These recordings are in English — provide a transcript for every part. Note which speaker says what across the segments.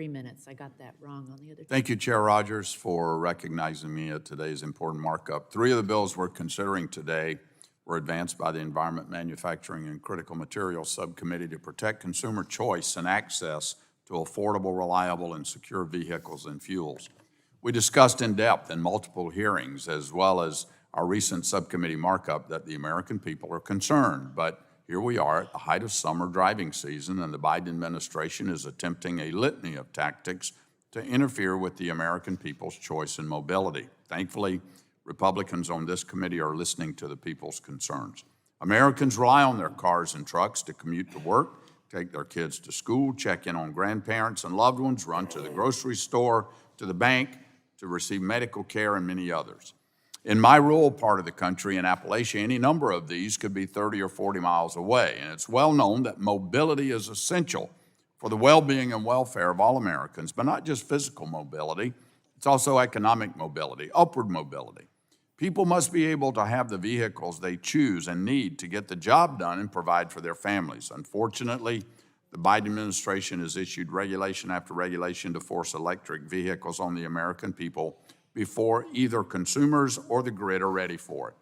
Speaker 1: 3 minutes. I got that wrong on the other.
Speaker 2: Thank you, Chair Rogers, for recognizing me at today's important markup. 3 of the bills we're considering today were advanced by the Environment, Manufacturing, and Critical Materials Subcommittee to protect consumer choice and access to affordable, reliable, and secure vehicles and fuels. We discussed in depth in multiple hearings, as well as our recent subcommittee markup, that the American people are concerned. But here we are at the height of summer driving season, and the Biden administration is attempting a litany of tactics to interfere with the American people's choice in mobility. Thankfully, Republicans on this committee are listening to the people's concerns. Americans rely on their cars and trucks to commute to work, take their kids to school, check in on grandparents and loved ones, run to the grocery store, to the bank, to receive medical care, and many others. In my rural part of the country, in Appalachia, any number of these could be 30 or 40 miles away, and it's well known that mobility is essential for the well-being and welfare of all Americans, but not just physical mobility, it's also economic mobility, upward mobility. People must be able to have the vehicles they choose and need to get the job done and provide for their families. Unfortunately, the Biden administration has issued regulation after regulation to force electric vehicles on the American people before either consumers or the grid are ready for it.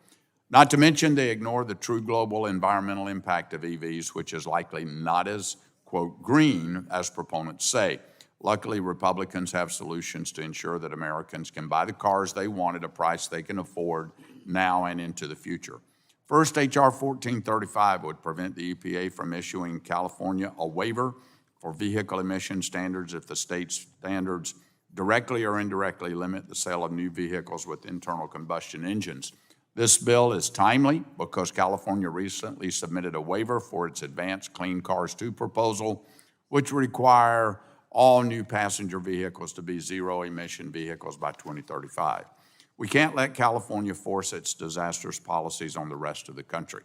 Speaker 2: Not to mention, they ignore the true global environmental impact of EVs, which is likely not as, quote, green as proponents say. Luckily, Republicans have solutions to ensure that Americans can buy the cars they want at a price they can afford now and into the future. First, H.R. 1435 would prevent the EPA from issuing California a waiver for vehicle emission standards if the state's standards directly or indirectly limit the sale of new vehicles with internal combustion engines. This bill is timely because California recently submitted a waiver for its Advanced Clean Cars 2 proposal, which would require all new passenger vehicles to be zero-emission vehicles by 2035. We can't let California force its disastrous policies on the rest of the country.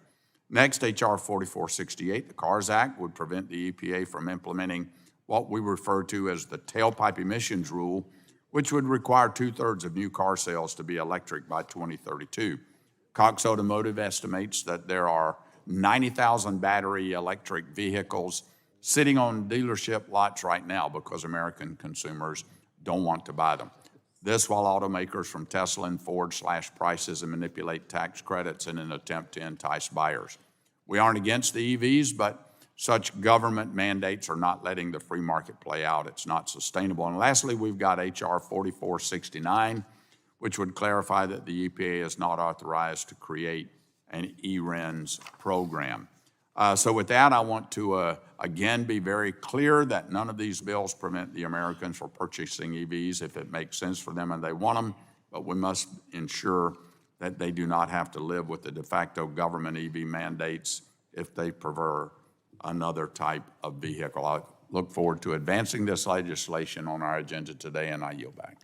Speaker 2: Next, H.R. 4468, the CARS Act, would prevent the EPA from implementing what we refer to as the tailpipe emissions rule, which would require 2/3 of new car sales to be electric by 2032. Cox Automotive estimates that there are 90,000 battery electric vehicles sitting on dealership lots right now because American consumers don't want to buy them. This while automakers from Tesla and Ford slash prices and manipulate tax credits in an attempt to entice buyers. We aren't against the EVs, but such government mandates are not letting the free market play out. It's not sustainable. And lastly, we've got H.R. 4469, which would clarify that the EPA is not authorized to create an ERINS program. So with that, I want to, again, be very clear that none of these bills prevent the Americans from purchasing EVs if it makes sense for them and they want them, but we must ensure that they do not have to live with the de facto government EV mandates if they prefer another type of vehicle. I look forward to advancing this legislation on our agenda today, and I yield back.